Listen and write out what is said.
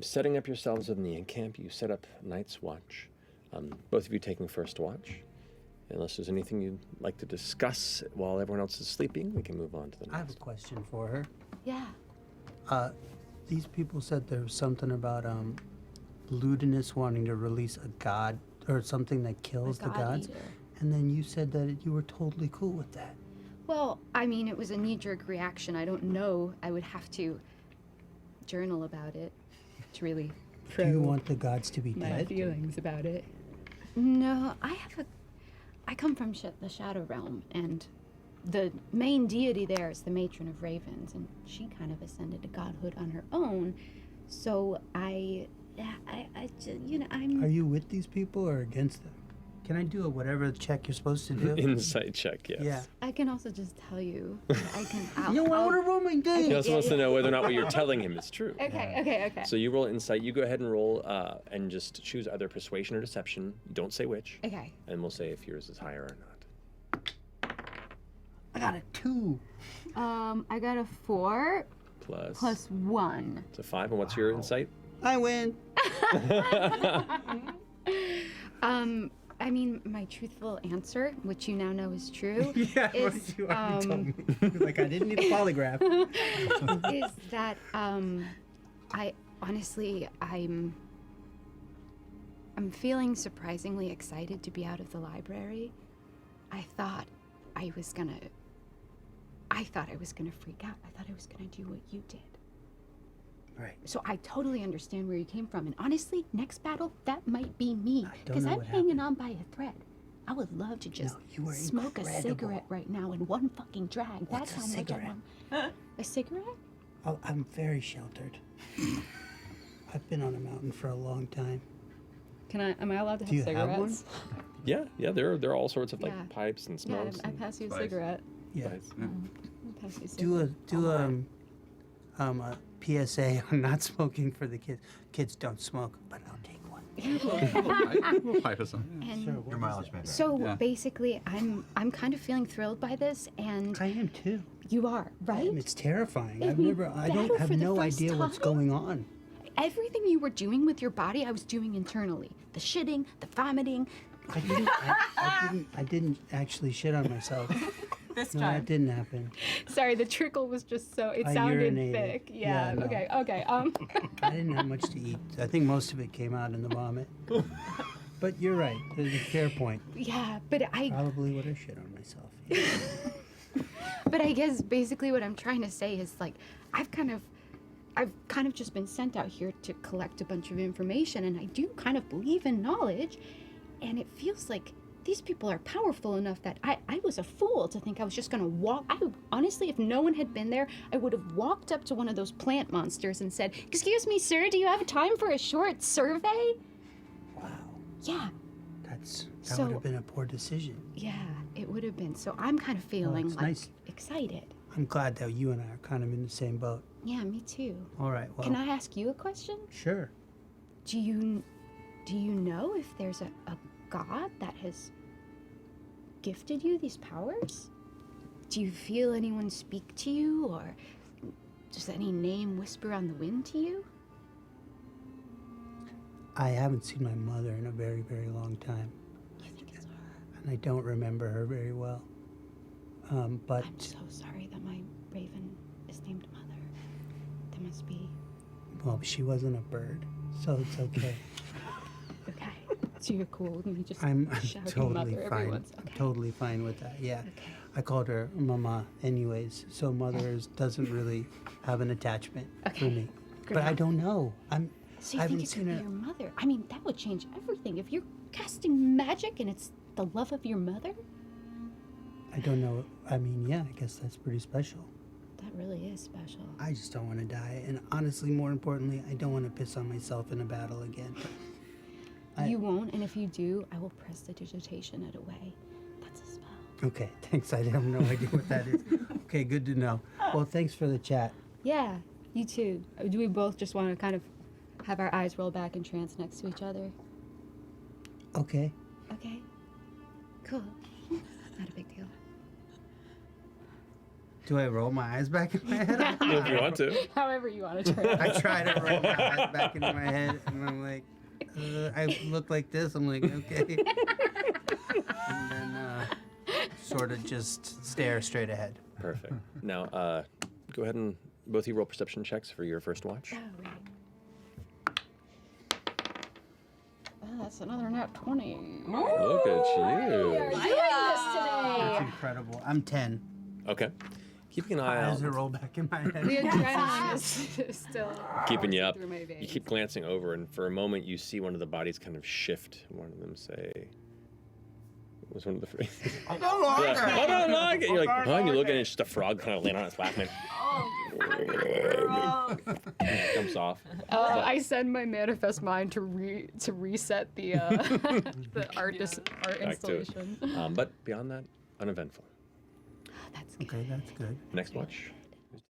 setting up yourselves in the camp, you set up Night's Watch. Both of you taking first watch. Unless there's anything you'd like to discuss while everyone else is sleeping, we can move on to the next. I have a question for her. Yeah. These people said there was something about Ludinus wanting to release a god or something that kills the gods. Eater. And then you said that you were totally cool with that. Well, I mean, it was a knee-jerk reaction. I don't know. I would have to journal about it to really Do you want the gods to be my dead? feelings about it. No, I come from the Shadow Realm, and the main deity there is the Matron of Ravens, and she kind of ascended to godhood on her own. So I'm. Are you with these people or against them? Can I do a whatever check you're supposed to do? Insight check, yes. Yeah. I can also just tell you. I can. I want to roll my dice. He also wants to know whether or not what you're telling him is true. Okay. So you roll insight. You go ahead and roll and just choose either persuasion or deception. Don't say which. Okay. And we'll say if yours is higher or not. I got a 2. I got a 4 plus 1. It's a 5. And what's your insight? I win. I mean, my truthful answer, which you now know is true, Yeah, is, you already told me. Like, I didn't need a polygraph. is that I honestly, I'm feeling surprisingly excited to be out of the library. I thought I was gonna freak out. I thought I was gonna do what you did. Right. So I totally understand where you came from. And honestly, next battle, that might be me. I don't Because know I'm what hanging happened. on by a thread. I would love to just you were smoke a incredible. cigarette right now in one fucking drag. What's That's a how much I cigarette? want. A cigarette? Oh, I'm very sheltered. I've been on a mountain for a long time. Am I allowed to Do you have one? Yeah. There are all sorts of Yeah. pipes and Yeah, smokes. I and pass you a Spice. cigarette. Yeah. pipes. I'll pass you a Do cigarette. a PSA on not smoking for the kids. Kids don't smoke, but I'll take one. We'll pipe us on. And Sure. Your mileage may vary. so Yeah. basically, I'm kind of feeling thrilled by this, and I am too. you are, right? It's terrifying. If I've we never. I don't battle have for the no first idea what's time? going on. Everything you were doing with your body, I was doing internally. The shitting, the vomiting. I didn't actually shit on myself. This No, time. that didn't happen. Sorry, the trickle was just so, it I sounded urinated. thick. Yeah, no. Okay. I didn't have much to eat. I think most of it came out in the vomit. But you're right. There's a fair point. Yeah, but Probably would have shit on myself. Yeah. but I guess basically what I'm trying to say is like, I've kind of just been sent out here to collect a bunch of information, and I do kind of believe in knowledge, and it feels like these people are powerful enough that I was a fool to think I was just gonna walk. Honestly, if no one had been there, I would have walked up to one of those plant monsters and said, "Excuse me, sir, do you have time for a short survey?" Wow. Yeah, That So- would have been a poor decision. yeah, it would have been. So I'm kind of feeling it's like nice. excited. I'm glad that you and I are kind of in the same boat. Yeah, me too. All right. Well, Can I ask you a question? Sure. Do you know if there's a god that has gifted you these powers? Do you feel anyone speak to you, or does any name whisper on the wind to you? I haven't seen my mother in a very, very long time, You think it's her? and I don't remember her very well. But I'm so sorry that my raven is named Mother. That must be well, she wasn't a bird, so it's okay. okay. So you're cool with me just I'm shouting totally Mother every fine. once. Okay. Totally fine with that. Yeah. Okay. I called her Mama anyways, so mother doesn't really have an attachment for Okay, me. But I great. don't know. So I you think haven't it could seen be her. your mother? I mean, that would change everything. If you're casting magic and it's the love of your mother, I don't know. I mean, yeah, I guess that's pretty special. that really is special. I just don't want to die, and honestly, more importantly, I don't want to piss on myself in a battle again. You won't, and if you do, I will press the digitation it away. That's a spell. Okay, thanks. I have no idea what that is. Okay, good to know. Well, thanks for the chat. Yeah, you too. Do we both just want to kind of have our eyes roll back in trance next to each other? Okay. Okay. Cool. Not a big deal. Do I roll my eyes back in my head? I don't know. If you want to. However you want to turn it. I try to roll my eyes back into my head, and I'm like, I look like this. I'm like, okay. And then sort of just stare straight ahead. Perfect. Now, go ahead and both of you roll perception checks for your first watch. Oh, right. That's another nat 20. Look at you. Doing this That's today. incredible. I'm 10. Okay. Keeping an eye Eyes out, are roll back in my The head. adrenaline is still keeping you up. through my You veins. keep glancing over, and for a moment, you see one of the bodies kind of shift. One of them say, what was one of the phrases? I don't like Yeah. it. I don't like it. You're like, oh, and you look at it, it's just a frog kind of laying on its lap, and it jumps off. I send my manifest mind to reset the the art Back to installation. it. But beyond that, uneventful. That's good. Okay, that's good. Next watch.